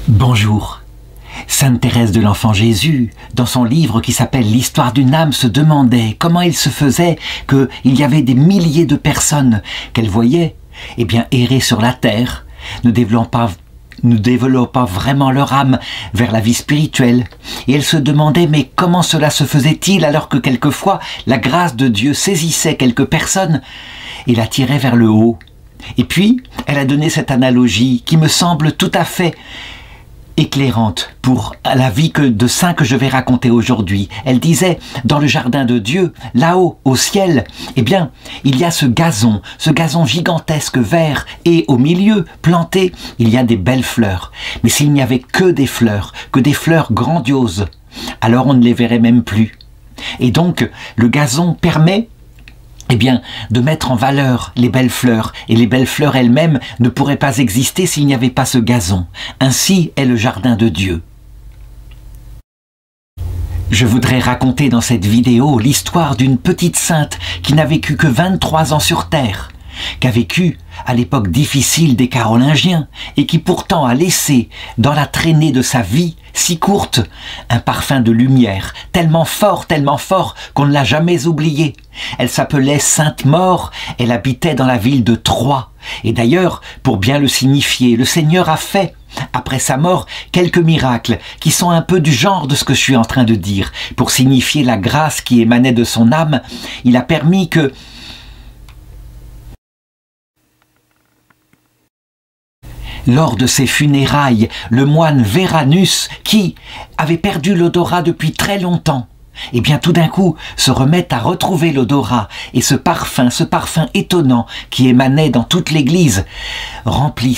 Bonjour. Sainte Thérèse de l'Enfant Jésus, dans son livre qui s'appelle L'Histoire d'une âme, se demandait comment il se faisait qu'il y avait des milliers de personnes qu'elle voyait errer sur la terre, ne développant vraiment leur âme vers la vie spirituelle. Et elle se demandait mais comment cela se faisait-il alors que quelquefois la grâce de Dieu saisissait quelques personnes et la tirait vers le haut. Et puis, elle a donné cette analogie qui me semble tout à fait éclairante pour la vie de saint que je vais raconter aujourd'hui. Elle disait, dans le jardin de Dieu, là-haut, au ciel, il y a ce gazon gigantesque vert, et au milieu, planté, il y a des belles fleurs. Mais s'il n'y avait que des fleurs grandioses, alors on ne les verrait même plus. Et donc, le gazon permet de mettre en valeur les belles fleurs, et les belles fleurs elles-mêmes ne pourraient pas exister s'il n'y avait pas ce gazon. Ainsi est le jardin de Dieu. Je voudrais raconter dans cette vidéo l'histoire d'une petite sainte qui n'a vécu que 23 ans sur terre, qui a vécu à l'époque difficile des Carolingiens et qui pourtant a laissé dans la traînée de sa vie si courte un parfum de lumière tellement fort qu'on ne l'a jamais oublié. Elle s'appelait Sainte Maure, elle habitait dans la ville de Troyes. Et d'ailleurs, pour bien le signifier, le Seigneur a fait, après sa mort, quelques miracles qui sont un peu du genre de ce que je suis en train de dire. Pour signifier la grâce qui émanait de son âme, il a permis que lors de ses funérailles, le moine Véranus, qui avait perdu l'odorat depuis très longtemps, tout d'un coup se remet à retrouver l'odorat, et ce parfum étonnant qui émanait dans toute l'église remplit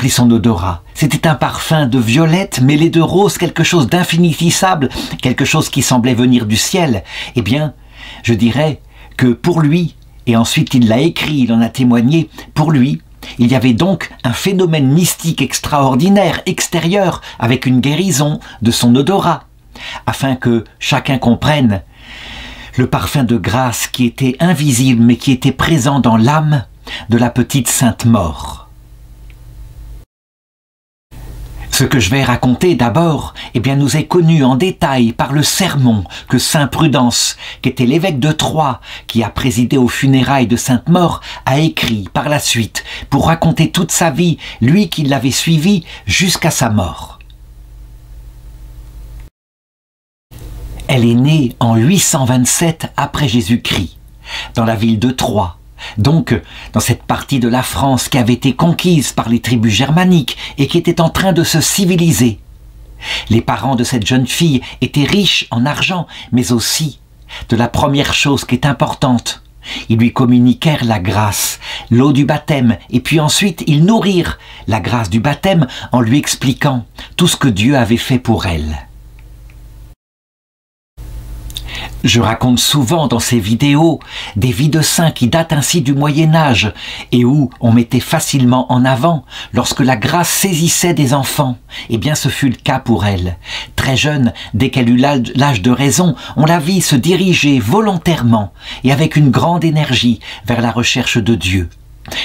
son odorat. C'était un parfum de violette mêlé de rose, quelque chose d'infinissable, quelque chose qui semblait venir du ciel. Je dirais que pour lui, et ensuite il l'a écrit, il en a témoigné, pour lui, il y avait donc un phénomène mystique extraordinaire, extérieur, avec une guérison de son odorat, afin que chacun comprenne le parfum de grâce qui était invisible mais qui était présent dans l'âme de la petite Sainte Maure. Ce que je vais raconter d'abord, nous est connu en détail par le sermon que saint Prudence, qui était l'évêque de Troyes, qui a présidé aux funérailles de Sainte Maure, a écrit par la suite pour raconter toute sa vie, lui qui l'avait suivi jusqu'à sa mort. Elle est née en 827 après Jésus-Christ, dans la ville de Troyes. Donc, dans cette partie de la France qui avait été conquise par les tribus germaniques et qui était en train de se civiliser. Les parents de cette jeune fille étaient riches en argent, mais aussi de la première chose qui est importante. Ils lui communiquèrent la grâce, l'eau du baptême, et puis ensuite ils nourrirent la grâce du baptême en lui expliquant tout ce que Dieu avait fait pour elle. Je raconte souvent dans ces vidéos des vies de saints qui datent ainsi du Moyen-Âge et où on mettait facilement en avant lorsque la grâce saisissait des enfants. Ce fut le cas pour elle. Très jeune, dès qu'elle eut l'âge de raison, on la vit se diriger volontairement et avec une grande énergie vers la recherche de Dieu.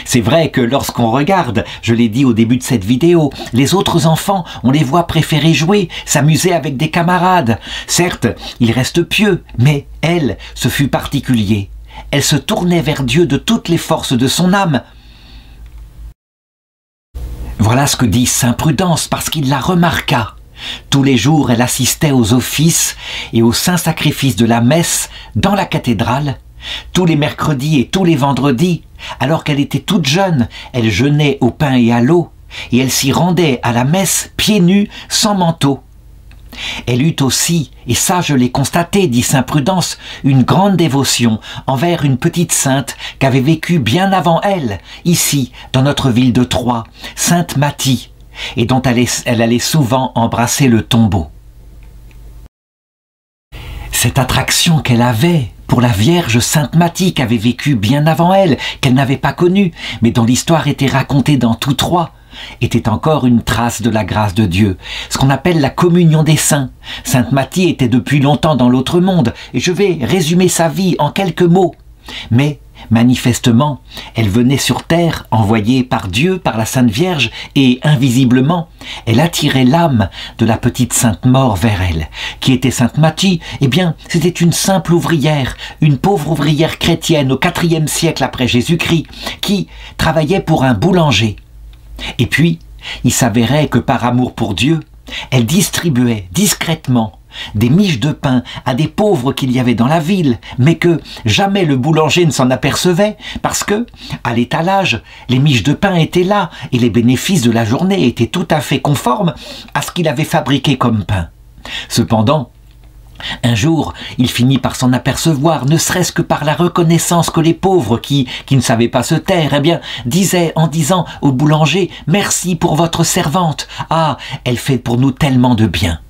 C'est vrai que lorsqu'on regarde, je l'ai dit au début de cette vidéo, les autres enfants, on les voit préférer jouer, s'amuser avec des camarades. Certes, ils restent pieux, mais elle, ce fut particulier. Elle se tournait vers Dieu de toutes les forces de son âme. Voilà ce que dit saint Prudence, parce qu'il la remarqua. Tous les jours, elle assistait aux offices et aux saints sacrifices de la messe dans la cathédrale. Tous les mercredis et tous les vendredis, alors qu'elle était toute jeune, elle jeûnait au pain et à l'eau, et elle s'y rendait à la messe pieds nus, sans manteau. Elle eut aussi, et ça je l'ai constaté, dit saint Prudence, une grande dévotion envers une petite sainte qui avait vécu bien avant elle, ici, dans notre ville de Troyes, sainte Mathie, et dont elle allait souvent embrasser le tombeau. Cette attraction qu'elle avait pour la Vierge Sainte Mathie qui avait vécu bien avant elle, qu'elle n'avait pas connue, mais dont l'histoire était racontée dans tout Troyes, était encore une trace de la grâce de Dieu, ce qu'on appelle la communion des saints. Sainte Mathie était depuis longtemps dans l'autre monde, et je vais résumer sa vie en quelques mots. Mais Manifestement, elle venait sur terre, envoyée par Dieu, par la Sainte Vierge, et invisiblement, elle attirait l'âme de la petite Sainte Maure vers elle. Qui était Sainte Mathie? Eh bien, c'était une simple ouvrière, une pauvre ouvrière chrétienne au IVe siècle après Jésus-Christ, qui travaillait pour un boulanger. Et puis, il s'avérait que par amour pour Dieu, elle distribuait discrètement des miches de pain à des pauvres qu'il y avait dans la ville, mais que jamais le boulanger ne s'en apercevait, parce que, à l'étalage, les miches de pain étaient là, et les bénéfices de la journée étaient tout à fait conformes à ce qu'il avait fabriqué comme pain. Cependant, un jour, il finit par s'en apercevoir, ne serait-ce que par la reconnaissance que les pauvres qui ne savaient pas se taire, eh bien, disaient en disant au boulanger « Merci pour votre servante. Ah, elle fait pour nous tellement de bien. »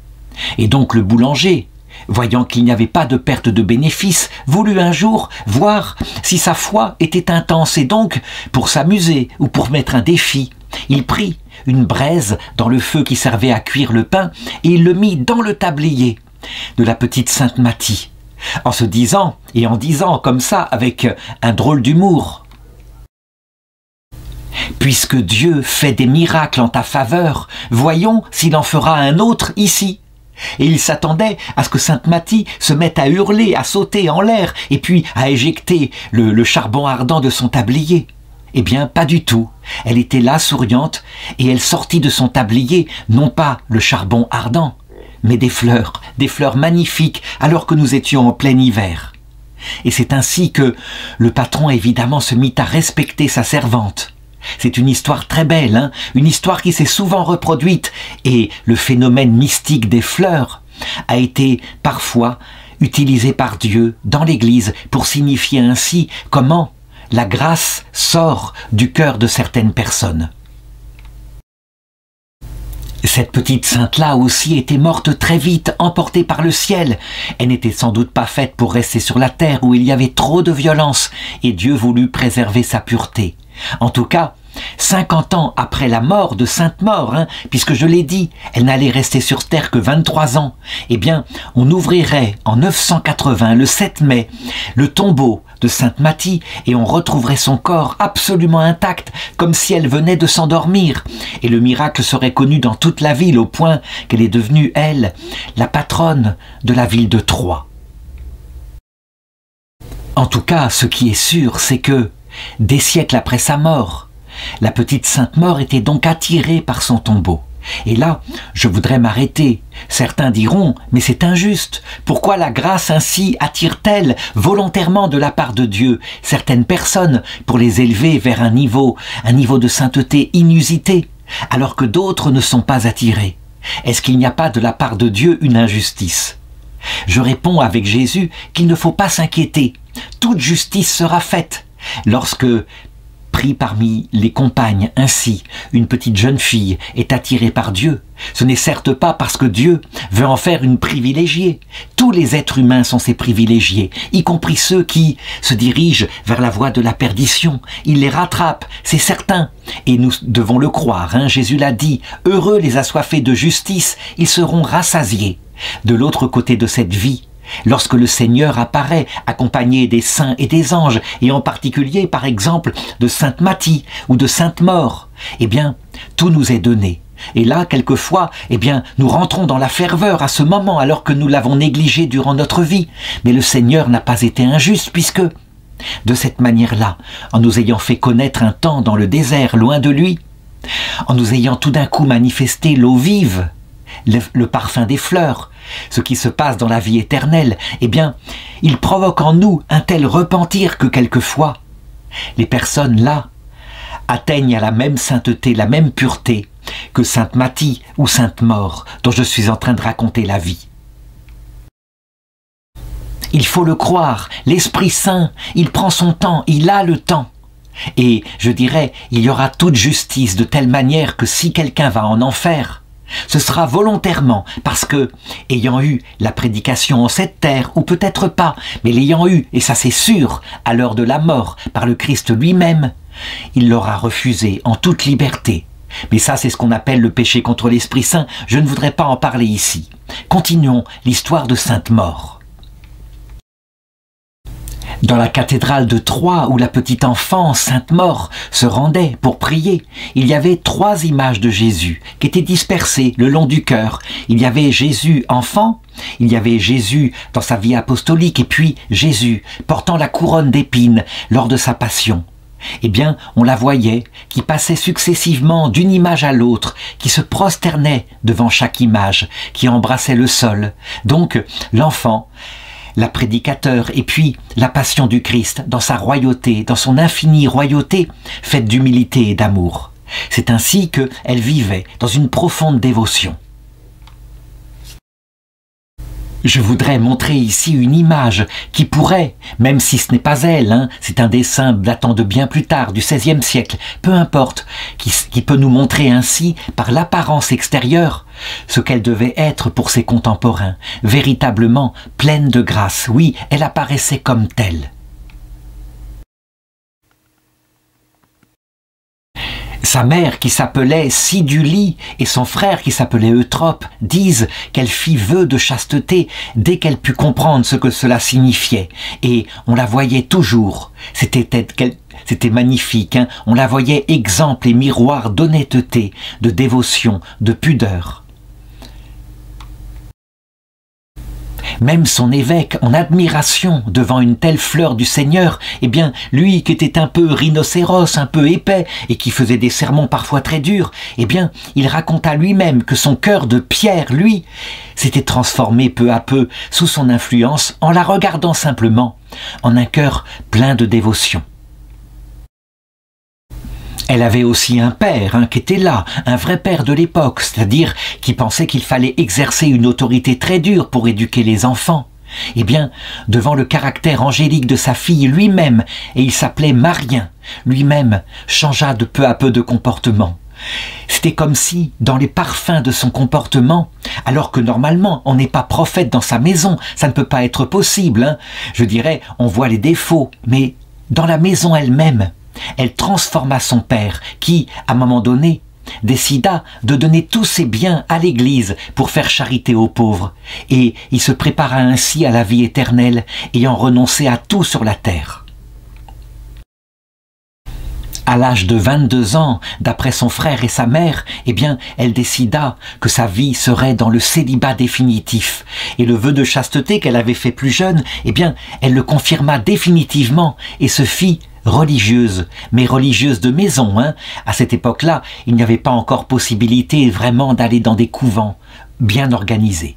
Et donc le boulanger, voyant qu'il n'y avait pas de perte de bénéfice, voulut un jour voir si sa foi était intense et donc, pour s'amuser ou pour mettre un défi, il prit une braise dans le feu qui servait à cuire le pain et il le mit dans le tablier de la petite Sainte Mathie, en se disant et en disant comme ça avec un drôle d'humour: puisque Dieu fait des miracles en ta faveur, voyons s'il en fera un autre ici. Et il s'attendait à ce que Sainte Mathie se mette à hurler, à sauter en l'air, et puis à éjecter le charbon ardent de son tablier. Eh bien, pas du tout. Elle était là, souriante, et elle sortit de son tablier, non pas le charbon ardent, mais des fleurs magnifiques, alors que nous étions en plein hiver. Et c'est ainsi que le patron, évidemment, se mit à respecter sa servante. C'est une histoire très belle, hein, une histoire qui s'est souvent reproduite, et le phénomène mystique des fleurs a été parfois utilisé par Dieu dans l'Église pour signifier ainsi comment la grâce sort du cœur de certaines personnes. Cette petite sainte-là aussi était morte très vite, emportée par le ciel. Elle n'était sans doute pas faite pour rester sur la terre où il y avait trop de violence, et Dieu voulut préserver sa pureté. En tout cas, 50 ans après la mort de Sainte Maure, puisque je l'ai dit, elle n'allait rester sur terre que 23 ans, eh bien, on ouvrirait en 980, le 7 mai, le tombeau de Sainte Mathie et on retrouverait son corps absolument intact, comme si elle venait de s'endormir. Et le miracle serait connu dans toute la ville au point qu'elle est devenue, elle, la patronne de la ville de Troyes. En tout cas, ce qui est sûr, c'est que, des siècles après sa mort, la petite Sainte Maure était donc attirée par son tombeau. Et là, je voudrais m'arrêter. Certains diront, mais c'est injuste. Pourquoi la grâce ainsi attire-t-elle volontairement de la part de Dieu certaines personnes pour les élever vers un niveau de sainteté inusité, alors que d'autres ne sont pas attirés? Est-ce qu'il n'y a pas de la part de Dieu une injustice? Je réponds avec Jésus qu'il ne faut pas s'inquiéter. Toute justice sera faite. Lorsque, pris parmi les compagnes, ainsi, une petite jeune fille est attirée par Dieu, ce n'est certes pas parce que Dieu veut en faire une privilégiée. Tous les êtres humains sont ses privilégiés, y compris ceux qui se dirigent vers la voie de la perdition. Il les rattrape, c'est certain. Et nous devons le croire, Jésus l'a dit, « Heureux les assoiffés de justice, ils seront rassasiés. » De l'autre côté de cette vie, lorsque le Seigneur apparaît accompagné des saints et des anges, et en particulier, par exemple, de Sainte Mathie ou de Sainte Maure, eh bien, tout nous est donné. Et là, quelquefois, eh bien, nous rentrons dans la ferveur à ce moment, alors que nous l'avons négligé durant notre vie. Mais le Seigneur n'a pas été injuste, puisque, de cette manière-là, en nous ayant fait connaître un temps dans le désert, loin de lui, en nous ayant tout d'un coup manifesté l'eau vive, le parfum des fleurs, ce qui se passe dans la vie éternelle, eh bien, il provoque en nous un tel repentir que quelquefois, les personnes là atteignent à la même sainteté, la même pureté que Sainte Mathie ou Sainte Maure, dont je suis en train de raconter la vie. Il faut le croire, l'Esprit Saint, il prend son temps, il a le temps. Et je dirais, il y aura toute justice de telle manière que si quelqu'un va en enfer, ce sera volontairement parce que, ayant eu la prédication en cette terre, ou peut-être pas, mais l'ayant eu, et ça c'est sûr, à l'heure de la mort, par le Christ lui-même, il l'aura refusé en toute liberté. Mais ça c'est ce qu'on appelle le péché contre l'Esprit Saint, je ne voudrais pas en parler ici. Continuons l'histoire de Sainte Maure. Dans la cathédrale de Troyes, où la petite enfant, Sainte Maure, se rendait pour prier, il y avait 3 images de Jésus qui étaient dispersées le long du chœur. Il y avait Jésus enfant, il y avait Jésus dans sa vie apostolique, et puis Jésus portant la couronne d'épines lors de sa passion. Eh bien, on la voyait, qui passait successivement d'une image à l'autre, qui se prosternait devant chaque image, qui embrassait le sol. Donc, l'enfant, la prédicateur, et puis la passion du Christ dans sa royauté, dans son infinie royauté, faite d'humilité et d'amour. C'est ainsi qu'elle vivait dans une profonde dévotion. Je voudrais montrer ici une image qui pourrait, même si ce n'est pas elle, c'est un dessin datant de bien plus tard, du XVIe siècle, peu importe, qui peut nous montrer ainsi, par l'apparence extérieure, ce qu'elle devait être pour ses contemporains, véritablement pleine de grâce. Oui, elle apparaissait comme telle. Sa mère, qui s'appelait Sidulie, et son frère, qui s'appelait Eutrope, disent qu'elle fit vœu de chasteté dès qu'elle put comprendre ce que cela signifiait. Et on la voyait toujours. C'était magnifique, on la voyait exemple et miroir d'honnêteté, de dévotion, de pudeur. Même son évêque, en admiration devant une telle fleur du Seigneur, eh bien, lui qui était un peu rhinocéros, un peu épais, et qui faisait des sermons parfois très durs, eh bien, il raconta lui-même que son cœur de pierre, lui, s'était transformé peu à peu, sous son influence, en la regardant simplement, en un cœur plein de dévotion. Elle avait aussi un père qui était là, un vrai père de l'époque, c'est-à-dire qui pensait qu'il fallait exercer une autorité très dure pour éduquer les enfants. Eh bien, devant le caractère angélique de sa fille lui-même, et il s'appelait Marien, lui-même changea de peu à peu de comportement. C'était comme si, dans les parfums de son comportement, alors que normalement on n'est pas prophète dans sa maison, ça ne peut pas être possible, je dirais, on voit les défauts, mais dans la maison elle-même, elle transforma son père qui, à un moment donné, décida de donner tous ses biens à l'Église pour faire charité aux pauvres, et il se prépara ainsi à la vie éternelle, ayant renoncé à tout sur la terre. À l'âge de 22 ans, d'après son frère et sa mère, eh bien, elle décida que sa vie serait dans le célibat définitif. Et le vœu de chasteté qu'elle avait fait plus jeune, eh bien, elle le confirma définitivement et se fit religieuse, mais religieuse de maison. À cette époque-là, il n'y avait pas encore possibilité vraiment d'aller dans des couvents bien organisés.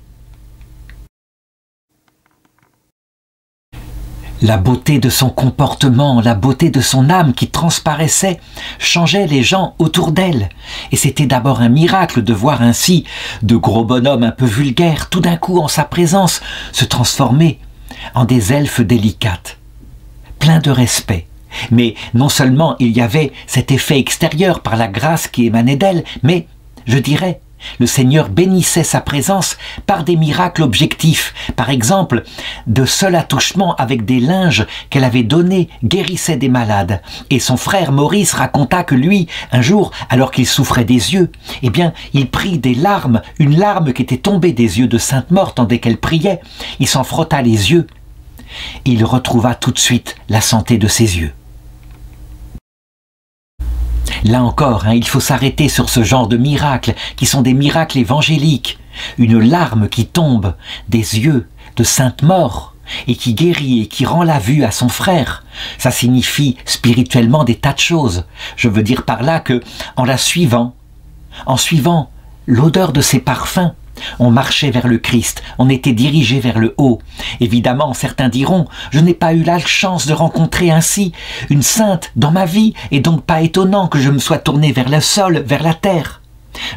La beauté de son comportement, la beauté de son âme qui transparaissait, changeait les gens autour d'elle. Et c'était d'abord un miracle de voir ainsi de gros bonhommes un peu vulgaires, tout d'un coup en sa présence, se transformer en des elfes délicates, pleins de respect. Mais non seulement il y avait cet effet extérieur par la grâce qui émanait d'elle, mais, je dirais, le Seigneur bénissait sa présence par des miracles objectifs. Par exemple, de seul attouchement avec des linges qu'elle avait donnés guérissait des malades. Et son frère Maurice raconta que lui, un jour, alors qu'il souffrait des yeux, eh bien, il prit des larmes, une larme qui était tombée des yeux de Sainte Maure tandis qu'elle priait. Il s'en frotta les yeux. Il retrouva tout de suite la santé de ses yeux. Là encore, il faut s'arrêter sur ce genre de miracles, qui sont des miracles évangéliques. Une larme qui tombe des yeux de Sainte Maure et qui guérit et qui rend la vue à son frère. Ça signifie spirituellement des tas de choses. Je veux dire par là que, en la suivant, en suivant l'odeur de ses parfums, on marchait vers le Christ, on était dirigé vers le haut. Évidemment, certains diront, je n'ai pas eu la chance de rencontrer ainsi une sainte dans ma vie, et donc pas étonnant que je me sois tourné vers le sol, vers la terre.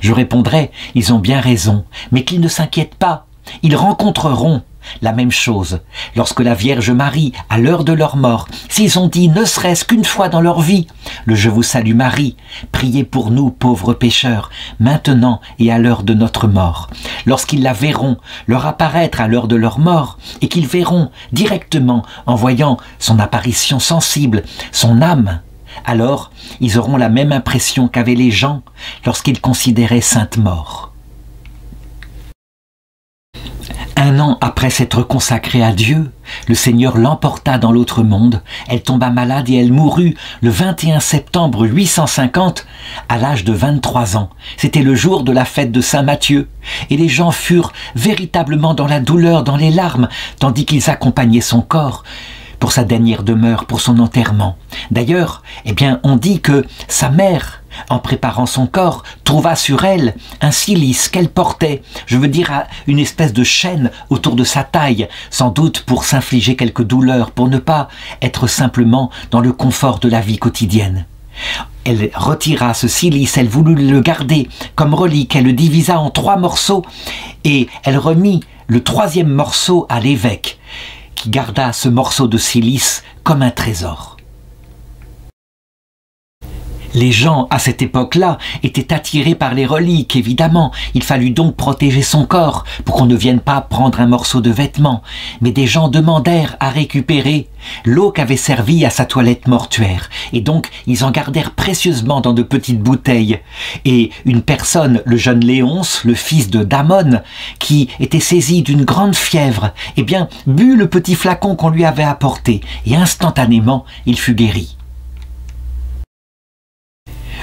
Je répondrai, ils ont bien raison, mais qu'ils ne s'inquiètent pas, ils rencontreront la même chose. Lorsque la Vierge Marie, à l'heure de leur mort, s'ils ont dit ne serait-ce qu'une fois dans leur vie, le Je vous salue Marie, priez pour nous pauvres pécheurs, maintenant et à l'heure de notre mort. Lorsqu'ils la verront leur apparaître à l'heure de leur mort, et qu'ils verront directement, en voyant son apparition sensible, son âme, alors ils auront la même impression qu'avaient les gens lorsqu'ils considéraient Sainte Maure. Un 1 an après s'être consacrée à Dieu, le Seigneur l'emporta dans l'autre monde. Elle tomba malade et elle mourut le 21 septembre 850 à l'âge de 23 ans. C'était le jour de la fête de Saint Matthieu. Et les gens furent véritablement dans la douleur, dans les larmes, tandis qu'ils accompagnaient son corps pour sa dernière demeure, pour son enterrement. D'ailleurs, on dit que sa mère, en préparant son corps, trouva sur elle un cilice qu'elle portait, je veux dire une espèce de chaîne autour de sa taille, sans doute pour s'infliger quelques douleurs, pour ne pas être simplement dans le confort de la vie quotidienne. Elle retira ce cilice, elle voulut le garder comme relique, elle le divisa en 3 morceaux et elle remit le 3e morceau à l'évêque, qui garda ce morceau de silice comme un trésor. Les gens, à cette époque-là, étaient attirés par les reliques, évidemment. Il fallut donc protéger son corps pour qu'on ne vienne pas prendre un morceau de vêtement. Mais des gens demandèrent à récupérer l'eau qu'avait servi à sa toilette mortuaire. Et donc, ils en gardèrent précieusement dans de petites bouteilles. Et une personne, le jeune Léonce, le fils de Damon, qui était saisi d'une grande fièvre, but le petit flacon qu'on lui avait apporté. Et instantanément, il fut guéri.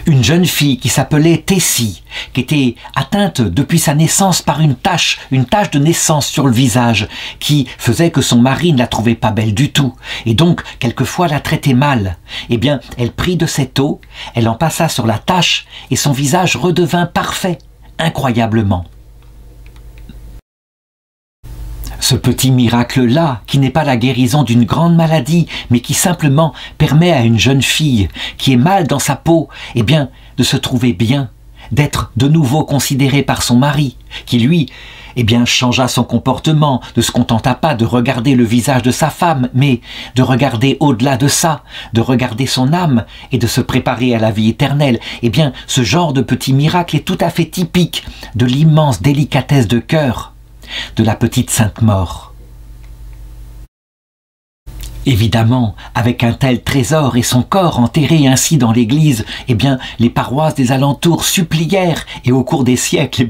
Une jeune fille qui s'appelait Tessie, qui était atteinte depuis sa naissance par une tache de naissance sur le visage, qui faisait que son mari ne la trouvait pas belle du tout, et donc quelquefois la traitait mal. Elle prit de cette eau, elle en passa sur la tache, et son visage redevint parfait, incroyablement. Ce petit miracle-là, qui n'est pas la guérison d'une grande maladie, mais qui simplement permet à une jeune fille qui est mal dans sa peau, de se trouver bien, d'être de nouveau considérée par son mari, qui lui, changea son comportement, ne se contenta pas de regarder le visage de sa femme, mais de regarder au-delà de ça, de regarder son âme et de se préparer à la vie éternelle. Ce genre de petit miracle est tout à fait typique de l'immense délicatesse de cœur de la petite Sainte Maure. Évidemment, avec un tel trésor et son corps enterré ainsi dans l'église, les paroisses des alentours supplièrent, et au cours des siècles,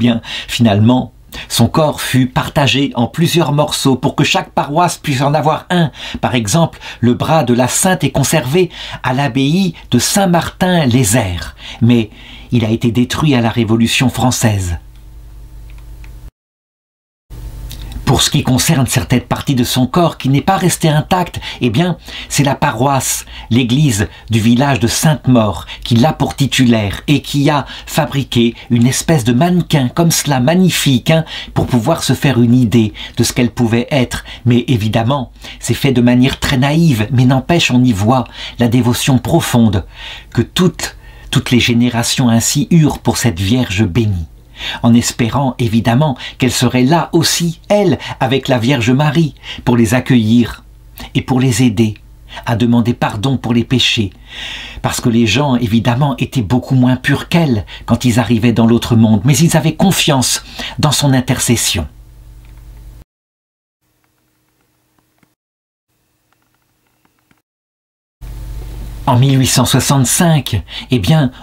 finalement, son corps fut partagé en plusieurs morceaux pour que chaque paroisse puisse en avoir un. Par exemple, le bras de la Sainte est conservé à l'abbaye de Saint-Martin-les-Airs, mais il a été détruit à la Révolution française. Pour ce qui concerne certaines parties de son corps qui n'est pas resté intact, c'est la paroisse, l'église du village de Sainte-Maure qui l'a pour titulaire et qui a fabriqué une espèce de mannequin comme cela, magnifique, pour pouvoir se faire une idée de ce qu'elle pouvait être. Mais évidemment, c'est fait de manière très naïve, mais n'empêche, on y voit la dévotion profonde que toutes les générations ainsi eurent pour cette Vierge bénie, en espérant évidemment qu'elle serait là aussi, elle, avec la Vierge Marie, pour les accueillir et pour les aider à demander pardon pour les péchés, parce que les gens évidemment étaient beaucoup moins purs qu'elle quand ils arrivaient dans l'autre monde, mais ils avaient confiance dans son intercession. En 1865,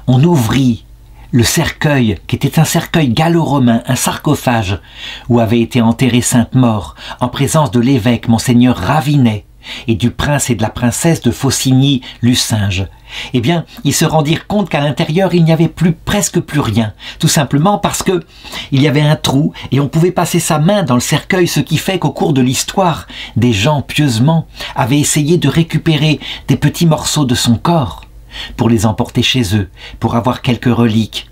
on ouvrit le cercueil, qui était un cercueil gallo-romain, un sarcophage, où avait été enterrée Sainte Maure, en présence de l'évêque Monseigneur Ravinet et du prince et de la princesse de Faucigny-Lucinge. Ils se rendirent compte qu'à l'intérieur, il n'y avait presque plus rien, tout simplement parce que il y avait un trou et on pouvait passer sa main dans le cercueil, ce qui fait qu'au cours de l'histoire, des gens pieusement avaient essayé de récupérer des petits morceaux de son corps pour les emporter chez eux, pour avoir quelques reliques,